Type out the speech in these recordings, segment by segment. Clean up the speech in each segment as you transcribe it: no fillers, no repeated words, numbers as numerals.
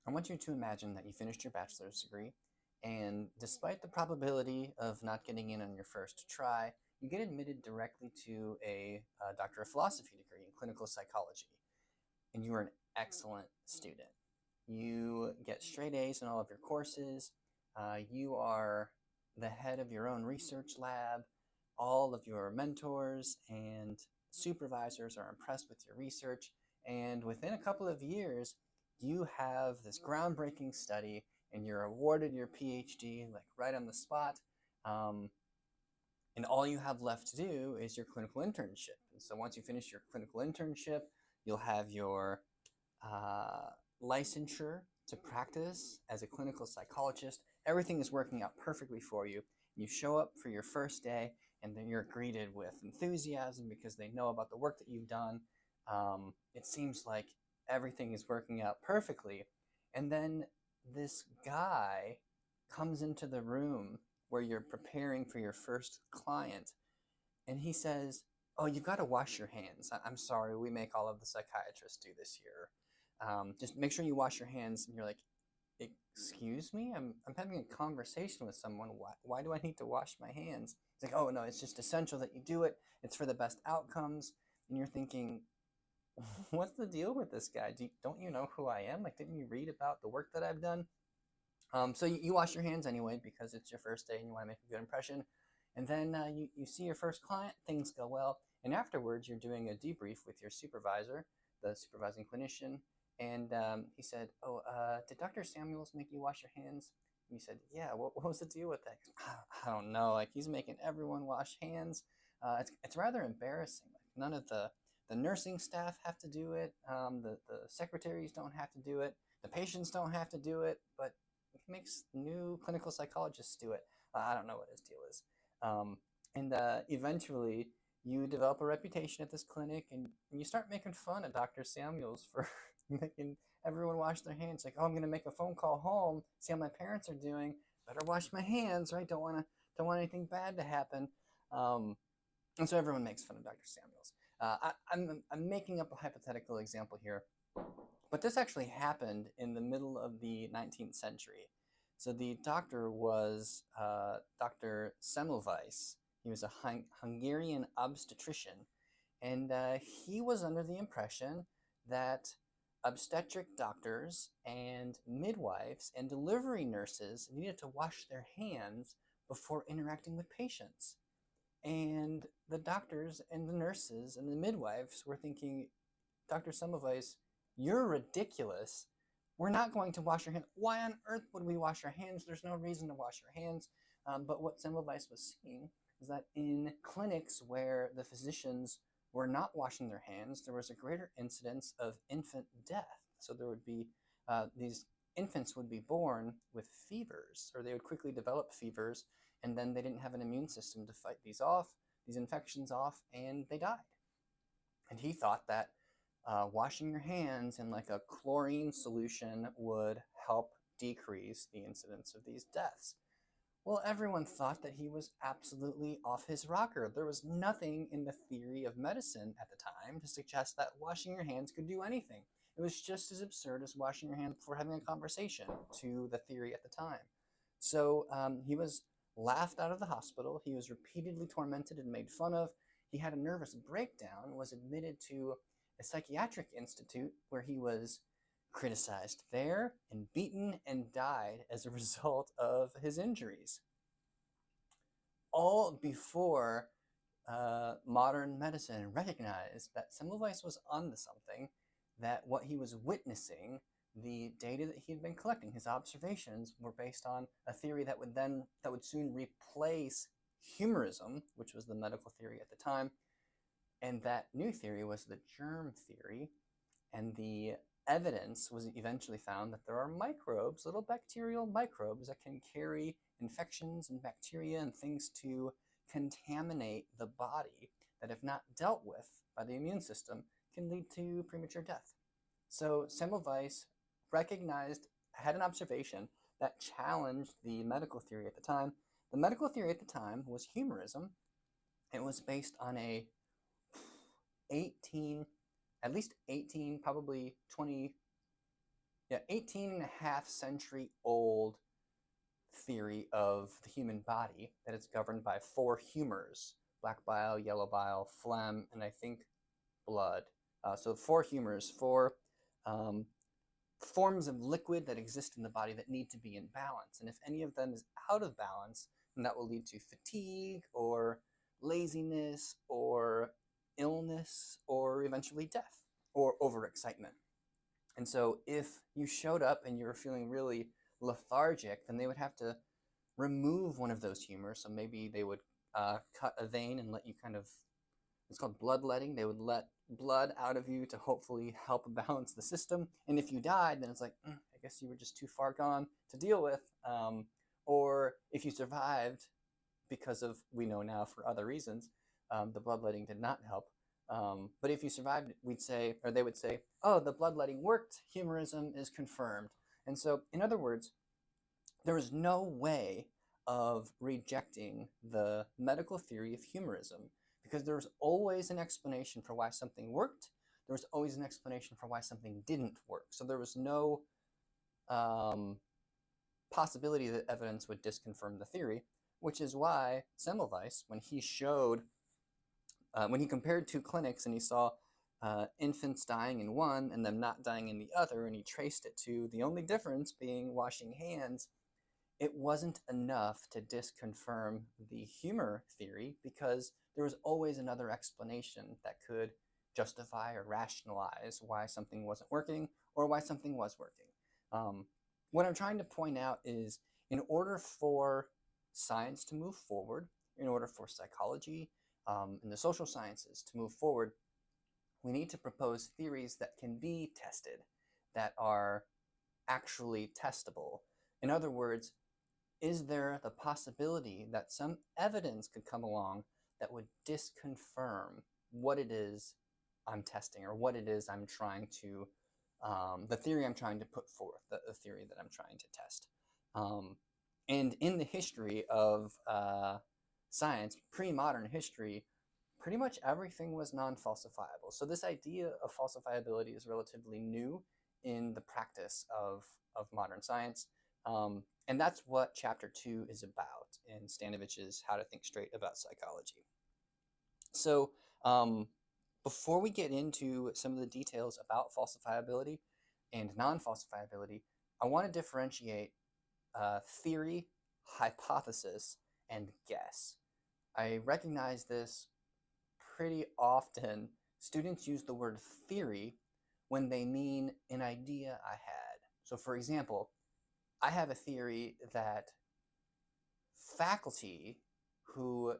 I want you to imagine that you finished your bachelor's degree, and despite the probability of not getting in on your first try, you get admitted directly to a Doctor of Philosophy degree in clinical psychology, and you are an excellent student. You get straight A's in all of your courses. You are the head of your own research lab. All of your mentors and supervisors are impressed with your research. And within a couple of years, you have this groundbreaking study and you're awarded your PhD like right on the spot. Um, and all you have left to do is your clinical internship. And so once you finish your clinical internship, you'll have your uh, licensure to practice as a clinical psychologist. Everything is working out perfectly for you. You show up for your first day, and then you're greeted with enthusiasm because they know about the work that you've done. It seems like everything is working out perfectly. And then this guy comes into the room where you're preparing for your first client, and he says, "Oh, you've got to wash your hands. I'm sorry, we make all of the psychiatrists do this here. Just make sure you wash your hands." And you're like, "Excuse me? I'm having a conversation with someone. Why do I need to wash my hands?" It's like, "Oh, no, it's just essential that you do it. It's for the best outcomes." And you're thinking, what's the deal with this guy? Don't you know who I am? Like, didn't you read about the work that I've done? So you wash your hands anyway because it's your first day and you want to make a good impression. And then you see your first client, things go well. And afterwards, you're doing a debrief with your supervisor, the supervising clinician. And he said, "Oh, did Dr. Samuels make you wash your hands?" And you said, "Yeah, what was the deal with that?" Goes, I don't know. Like, he's making everyone wash hands. It's rather embarrassing. Like, none of the nursing staff have to do it. The secretaries don't have to do it. The patients don't have to do it. But he makes new clinical psychologists do it. I don't know what his deal is. And eventually, you develop a reputation at this clinic, and you start making fun of Dr. Samuels for making everyone wash their hands. Like, "Oh, I'm going to make a phone call home, see how my parents are doing. Better wash my hands, right? Don't want anything bad to happen." And so everyone makes fun of Dr. Samuels. I'm making up a hypothetical example here, but this actually happened in the middle of the 19th century. So the doctor was Dr. Semmelweis. He was a Hungarian obstetrician, and he was under the impression that obstetric doctors and midwives and delivery nurses needed to wash their hands before interacting with patients. And the doctors and the nurses and the midwives were thinking, "Dr. Semmelweis, you're ridiculous. We're not going to wash our hands. Why on earth would we wash our hands? There's no reason to wash your hands." But what Semmelweis was seeing is that in clinics where the physicians were not washing their hands, there was a greater incidence of infant death. So there would be these infants would be born with fevers, or they would quickly develop fevers, and then they didn't have an immune system to fight these infections off, and they died. And he thought that washing your hands in like a chlorine solution would help decrease the incidence of these deaths. Well, everyone thought that he was absolutely off his rocker. There was nothing in the theory of medicine at the time to suggest that washing your hands could do anything. It was just as absurd as washing your hands before having a conversation to the theory at the time. So he was laughed out of the hospital. He was repeatedly tormented and made fun of. He had a nervous breakdown, was admitted to a psychiatric institute where he was criticized there and beaten and died as a result of his injuries. All before modern medicine recognized that Semmelweis was onto something, that what he was witnessing, the data that he had been collecting, his observations were based on a theory that would soon replace humorism, which was the medical theory at the time, and that new theory was the germ theory. And the evidence was eventually found that there are microbes, little bacterial microbes, that can carry infections and bacteria and things to contaminate the body that, if not dealt with by the immune system, can lead to premature death. So Semmelweis had an observation that challenged the medical theory at the time. The medical theory at the time was humorism. It was based on a 18 at least 18, probably 20 Yeah, 18 and a half century old theory of the human body that it's governed by four humors: black bile, yellow bile, phlegm, and I think blood. So four humors, four um, forms of liquid that exist in the body that need to be in balance. And if any of them is out of balance, then that will lead to fatigue or laziness or illness or eventually death or overexcitement. And so if you showed up and you were feeling really lethargic, then they would have to remove one of those humors. So maybe they would cut a vein and let you kind of, it's called bloodletting. They would let blood out of you to hopefully help balance the system. And if you died, then it's like, I guess you were just too far gone to deal with. Or if you survived, because of, we know now for other reasons, the bloodletting did not help. But if you survived, we'd say, or they would say, oh, the bloodletting worked. Humorism is confirmed. And so, in other words, there is no way of rejecting the medical theory of humorism because there's always an explanation for why something worked. There was always an explanation for why something didn't work. So there was no possibility that evidence would disconfirm the theory, which is why Semmelweis, when he showed, when he compared two clinics and he saw infants dying in one and them not dying in the other, and he traced it to the only difference being washing hands, it wasn't enough to disconfirm the humor theory because there was always another explanation that could justify or rationalize why something wasn't working or why something was working. What I'm trying to point out is, in order for science to move forward, in order for psychology and the social sciences to move forward, we need to propose theories that can be tested, that are actually testable. In other words, is there the possibility that some evidence could come along that would disconfirm what it is I'm testing, or what it is I'm trying to, the theory I'm trying to put forth, the theory that I'm trying to test? And in the history of science, pre-modern history, pretty much everything was non-falsifiable. So this idea of falsifiability is relatively new in the practice of modern science. And that's what chapter 2 is about in Stanovich's How to Think Straight About Psychology. So before we get into some of the details about falsifiability and non-falsifiability, I want to differentiate theory, hypothesis, and guess. I recognize this pretty often. Students use the word theory when they mean an idea I had. So for example, I have a theory that faculty who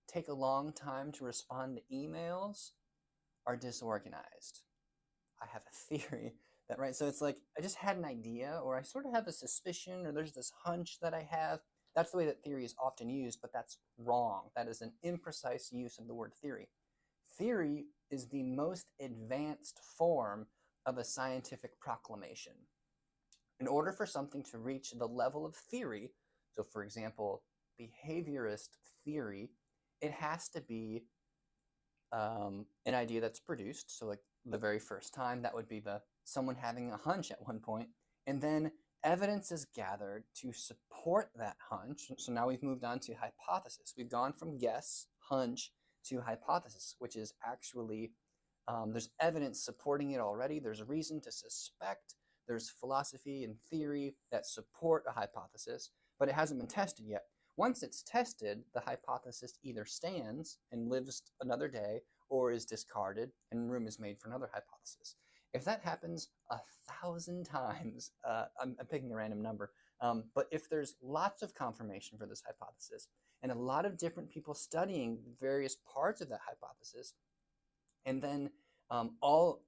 take a long time to respond to emails are disorganized. I have a theory that, right? So it's like, I just had an idea, or I sort of have a suspicion, or there's this hunch that I have. That's the way that theory is often used, but that's wrong. That is an imprecise use of the word theory. Theory is the most advanced form of a scientific proclamation. In order for something to reach the level of theory, so for example, behaviorist theory, it has to be an idea that's produced. So like the very first time, that would be someone having a hunch at one point, and then evidence is gathered to support that hunch. So now we've moved on to hypothesis. We've gone from guess, hunch, to hypothesis, which is actually, there's evidence supporting it already. There's a reason to suspect. There's philosophy and theory that support a hypothesis, but it hasn't been tested yet. Once it's tested, the hypothesis either stands and lives another day, or is discarded and room is made for another hypothesis. If that happens 1,000 times, I'm picking a random number, but if there's lots of confirmation for this hypothesis and a lot of different people studying various parts of that hypothesis, and then all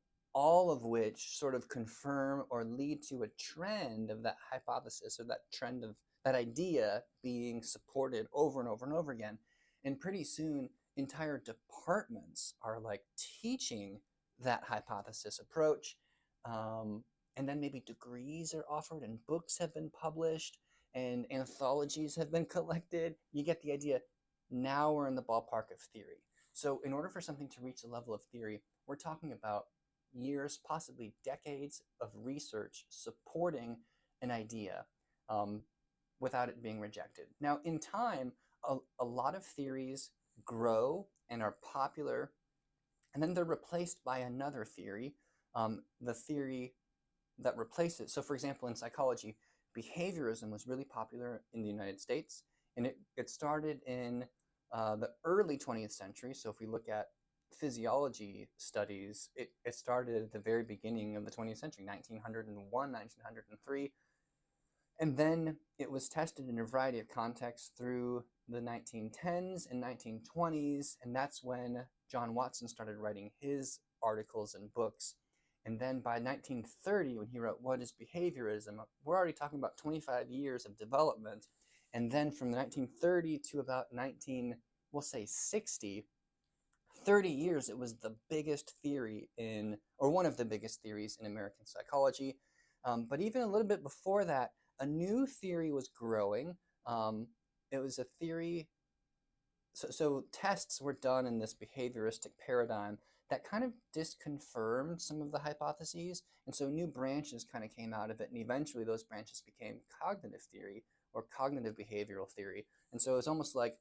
of which sort of confirm or lead to a trend of that hypothesis, or that trend of that idea being supported over and over and over again. And pretty soon, entire departments are like teaching that hypothesis approach. And then maybe degrees are offered, and books have been published, and anthologies have been collected. You get the idea. Now we're in the ballpark of theory. So in order for something to reach a level of theory, we're talking about years, possibly decades of research supporting an idea without it being rejected. Now, in time, a lot of theories grow and are popular, and then they're replaced by another theory, the theory that replaces. So, for example, in psychology, behaviorism was really popular in the United States, and it started in the early 20th century. So, if we look at physiology studies, it started at the very beginning of the 20th century, 1901, 1903. And then it was tested in a variety of contexts through the 1910s and 1920s. And that's when John Watson started writing his articles and books. And then by 1930, when he wrote What is Behaviorism, we're already talking about 25 years of development. And then from 1930 to about we'll say 60, 30 years, it was the biggest theory in, or one of the biggest theories in American psychology. But even a little bit before that, a new theory was growing. It was a theory, so tests were done in this behavioristic paradigm that kind of disconfirmed some of the hypotheses. And so new branches kind of came out of it. And eventually those branches became cognitive theory or cognitive behavioral theory. And so it's almost like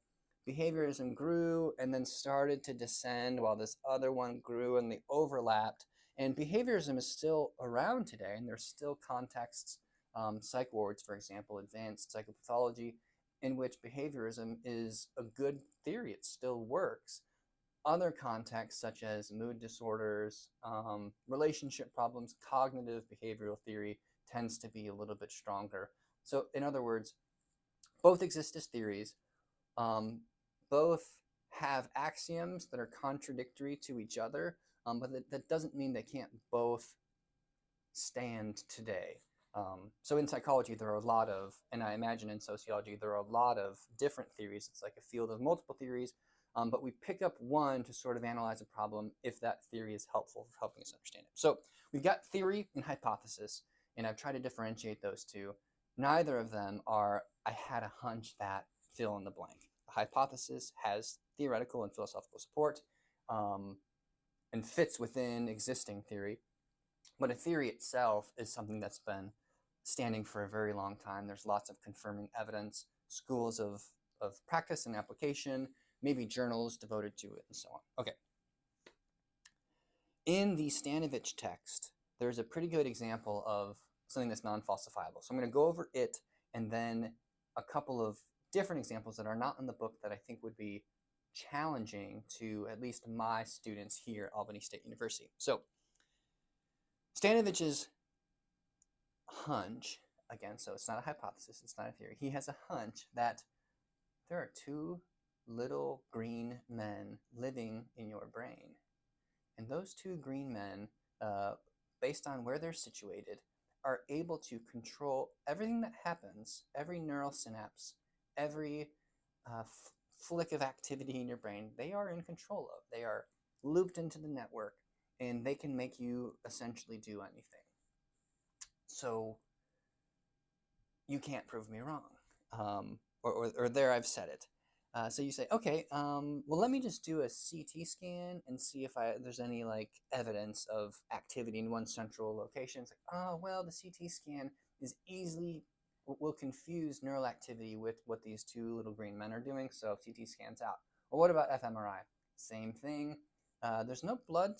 behaviorism grew and then started to descend while this other one grew, and they overlapped. And behaviorism is still around today, and there's still contexts, psych wards, for example, advanced psychopathology, in which behaviorism is a good theory. It still works. Other contexts, such as mood disorders, relationship problems, cognitive behavioral theory tends to be a little bit stronger. So, in other words, both exist as theories. Both have axioms that are contradictory to each other, but that doesn't mean they can't both stand today. So in psychology, there are a lot of, and I imagine in sociology, there are a lot of different theories. It's like a field of multiple theories, but we pick up one to sort of analyze a problem if that theory is helpful for helping us understand it. So we've got theory and hypothesis, and I've tried to differentiate those two. Neither of them are, I had a hunch that, fill in the blank. A hypothesis has theoretical and philosophical support, and fits within existing theory. But a theory itself is something that's been standing for a very long time. There's lots of confirming evidence, schools of practice and application, maybe journals devoted to it, and so on. Okay. In the Stanovich text, there's a pretty good example of something that's non-falsifiable. So I'm going to go over it and then a couple of different examples that are not in the book that I think would be challenging to at least my students here at Albany State University. So Stanovich's hunch, again, so it's not a hypothesis, it's not a theory. He has a hunch that there are two little green men living in your brain. And those two green men, based on where they're situated, are able to control everything that happens, every neural synapse, every flick of activity in your brain. They are in control of. They are looped into the network, and they can make you essentially do anything. So you can't prove me wrong. Or there, I've said it. So you say, okay, well, let me just do a CT scan and see if there's any like evidence of activity in one central location. It's like, oh, well, the CT scan is will confuse neural activity with what these two little green men are doing, so CT scans out. Well, what about fMRI? Same thing. There's no blood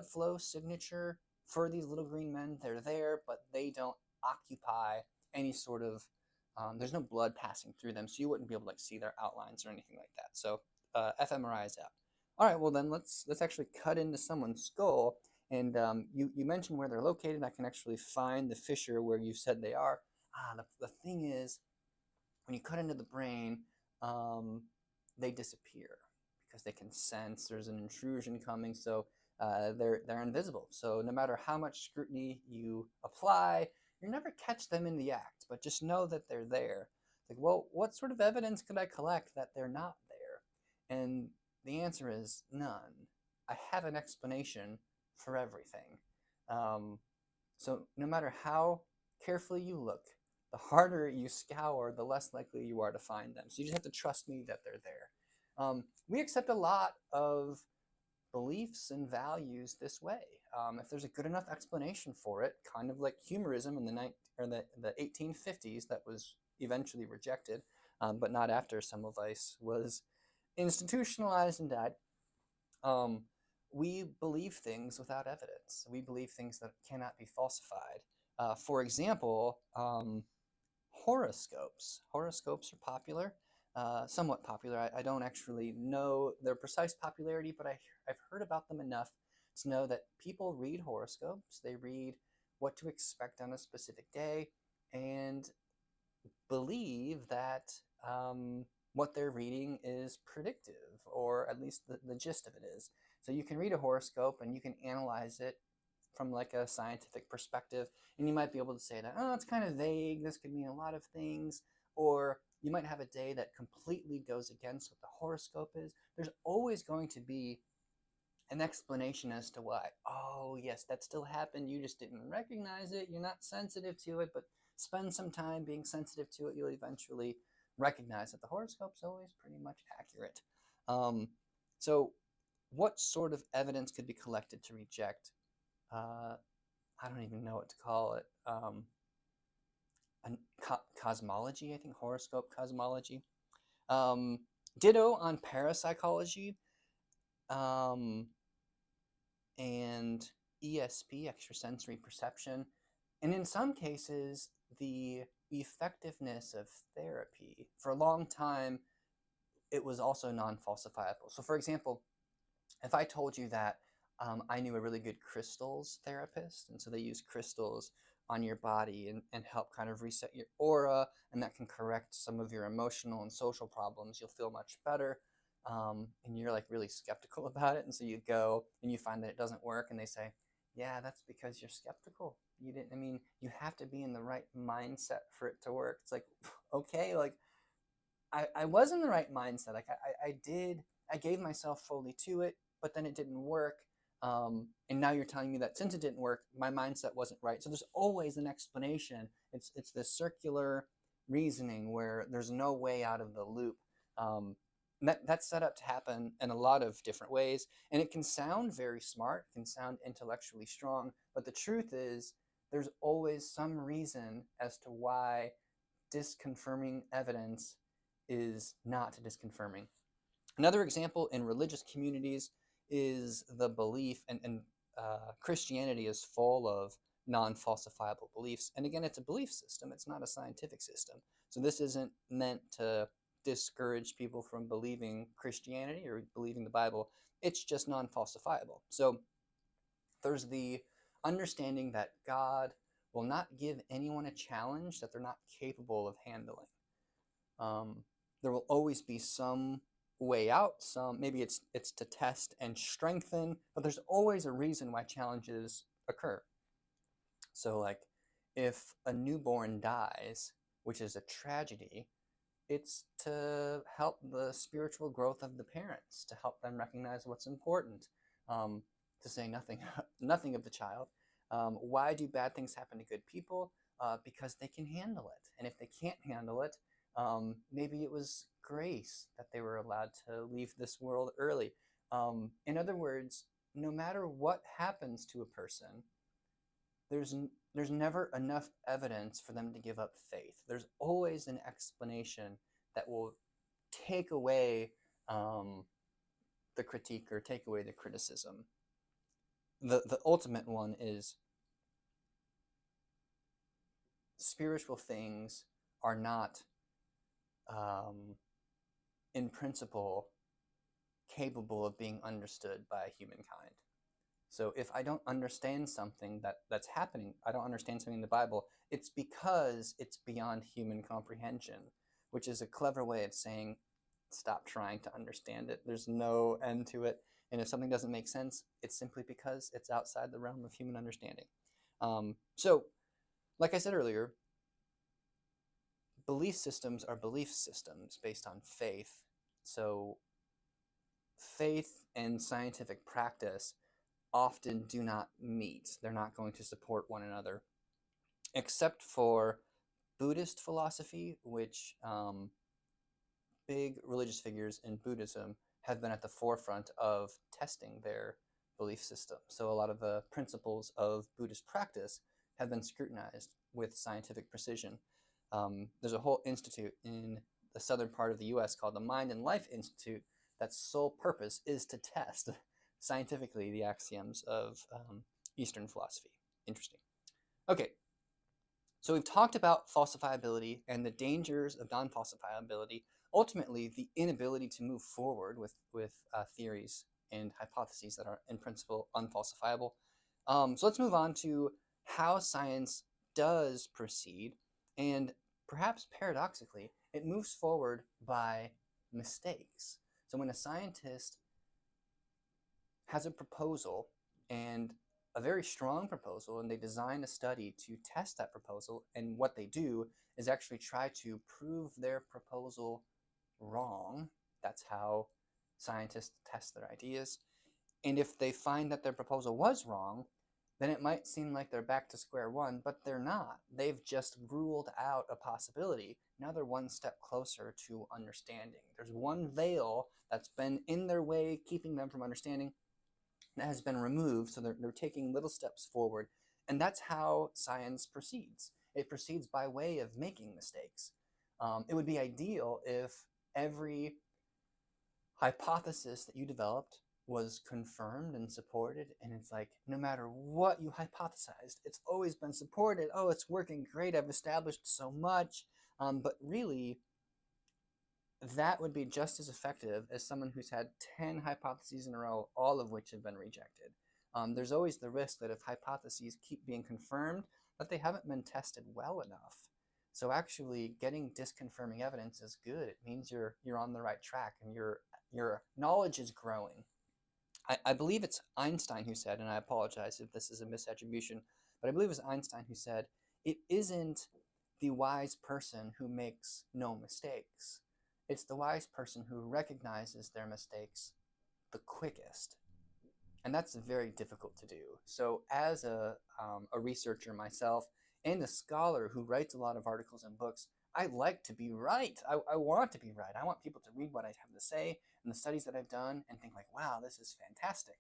flow signature for these little green men. They're there, but they don't occupy any sort of there's no blood passing through them, so you wouldn't be able to like see their outlines or anything like that. So fMRI is out. All right, well then let's actually cut into someone's skull, and you mentioned where they're located. I can actually find the fissure where you said they are. The thing is, when you cut into the brain, they disappear because they can sense there's an intrusion coming. So they're invisible. So no matter how much scrutiny you apply, you never catch them in the act, but just know that they're there. Like, well, what sort of evidence could I collect that they're not there? And the answer is none. I have an explanation for everything. So no matter how carefully you look, the harder you scour, the less likely you are to find them. So you just have to trust me that they're there. We accept a lot of beliefs and values this way. If there's a good enough explanation for it, kind of like humorism in the 1850s that was eventually rejected, but not after Semmelweis was institutionalized and died. Um, we believe things without evidence. We believe things that cannot be falsified. For example, horoscopes. Horoscopes are popular, somewhat popular. I don't actually know their precise popularity, but I've heard about them enough to know that people read horoscopes. They read what to expect on a specific day and believe that what they're reading is predictive, or at least the gist of it is. So you can read a horoscope and you can analyze it from like a scientific perspective, and you might be able to say that, oh, it's kind of vague, this could mean a lot of things, or you might have a day that completely goes against what the horoscope is. There's always going to be an explanation as to why. Oh, yes, that still happened. You just didn't recognize it. You're not sensitive to it, but spend some time being sensitive to it. You'll eventually recognize that the horoscope's always pretty much accurate. Um, so, what sort of evidence could be collected to reject? Uh, I don't even know what to call it. Cosmology, I think, horoscope cosmology. Um, Ditto on parapsychology. Um, and ESP, extrasensory perception, and in some cases, the effectiveness of therapy. For a long time, it was also non-falsifiable. So, for example, if I told you that I knew a really good crystals therapist, and so they use crystals on your body and help kind of reset your aura, and that can correct some of your emotional and social problems, you'll feel much better. And you're like really skeptical about it, and so you go and you find that it doesn't work, and they say, yeah, that's because you're skeptical. You didn't, I mean, you have to be in the right mindset for it to work. It's like, okay, like I was in the right mindset. Like I gave myself fully to it, but then it didn't work. And now you're telling me that since it didn't work, my mindset wasn't right. So there's always an explanation. It's this circular reasoning where there's no way out of the loop. That's set up to happen in a lot of different ways, and it can sound very smart, it can sound intellectually strong, but the truth is there's always some reason as to why disconfirming evidence is not disconfirming. Another example in religious communities is the belief, and Christianity is full of non-falsifiable beliefs. And again, it's a belief system, it's not a scientific system. So this isn't meant to discourage people from believing Christianity or believing the Bible. It's just non-falsifiable. So there's the understanding that God will not give anyone a challenge that they're not capable of handling. There will always be some way out. Some maybe it's to test and strengthen, but there's always a reason why challenges occur. So like if a newborn dies, which is a tragedy, it's to help the spiritual growth of the parents, to help them recognize what's important. To say nothing nothing of the child. Why do bad things happen to good people? Because they can handle it, and if they can't handle it, maybe it was grace that they were allowed to leave this world early. In other words, no matter what happens to a person, there's there's never enough evidence for them to give up faith. There's always an explanation that will take away the critique or take away the criticism. The ultimate one is spiritual things are not in principle capable of being understood by humankind. So if I don't understand something that's happening, I don't understand something in the Bible, it's because it's beyond human comprehension, which is a clever way of saying stop trying to understand it. There's no end to it. And if something doesn't make sense, it's simply because it's outside the realm of human understanding. So, like I said earlier, belief systems are belief systems based on faith. So, faith and scientific practice often do not meet. They're not going to support one another, except for Buddhist philosophy, which big religious figures in Buddhism have been at the forefront of testing their belief system. So a lot of the principles of Buddhist practice have been scrutinized with scientific precision. There's a whole institute in the southern part of the US called the Mind and Life Institute that's sole purpose is to test scientifically the axioms of Eastern philosophy. Interesting. Okay, so we've talked about falsifiability and the dangers of non-falsifiability, ultimately the inability to move forward with theories and hypotheses that are in principle unfalsifiable. So let's move on to how science does proceed, and perhaps paradoxically, it moves forward by mistakes. So when a scientist has a proposal, and a very strong proposal, and they design a study to test that proposal, and what they do is actually try to prove their proposal wrong. That's how scientists test their ideas. And if they find that their proposal was wrong, then it might seem like they're back to square one, but they're not. They've just ruled out a possibility. Now they're one step closer to understanding. There's one veil that's been in their way, keeping them from understanding, that has been removed, so they're taking little steps forward. And that's how science proceeds. It proceeds by way of making mistakes. It would be ideal if every hypothesis that you developed was confirmed and supported, and it's like, no matter what you hypothesized, it's always been supported. Oh, it's working great, I've established so much. But really, that would be just as effective as someone who's had 10 hypotheses in a row, all of which have been rejected. There's always the risk that if hypotheses keep being confirmed, that they haven't been tested well enough. So actually getting disconfirming evidence is good. It means you're on the right track and your knowledge is growing. I believe it's Einstein who said, and I apologize if this is a misattribution, but I believe it's Einstein who said, it isn't the wise person who makes no mistakes. It's the wise person who recognizes their mistakes the quickest. And that's very difficult to do. So as a researcher myself and a scholar who writes a lot of articles and books, I like to be right. I want to be right. I want people to read what I have to say and the studies that I've done and think like, wow, this is fantastic.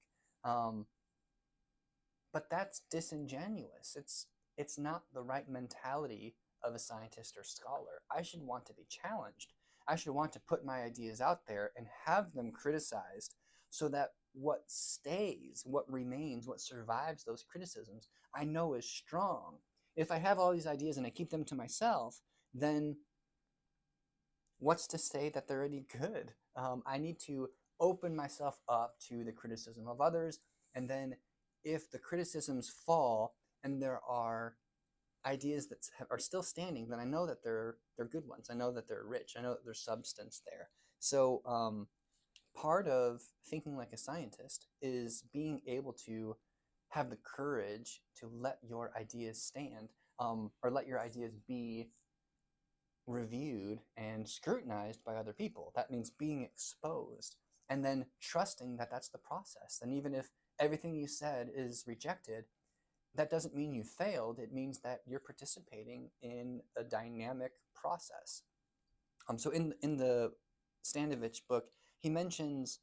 But that's disingenuous. It's not the right mentality of a scientist or scholar. I should want to be challenged. I should want to put my ideas out there and have them criticized so that what stays, what remains, what survives those criticisms, I know is strong. If I have all these ideas and I keep them to myself, then what's to say that they're any good? I need to open myself up to the criticism of others, and then if the criticisms fall and there are ideas that are still standing, then I know that they're good ones. I know that they're rich. I know that there's substance there. So part of thinking like a scientist is being able to have the courage to let your ideas stand, or let your ideas be reviewed and scrutinized by other people. That means being exposed and then trusting that that's the process. And even if everything you said is rejected, that doesn't mean you failed. It means that you're participating in a dynamic process. So in the Standovich book, he mentions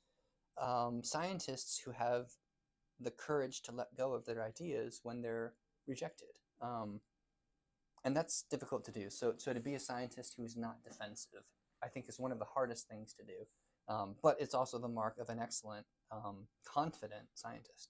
scientists who have the courage to let go of their ideas when they're rejected. And that's difficult to do. So to be a scientist who's not defensive, I think is one of the hardest things to do. But it's also the mark of an excellent, confident scientist.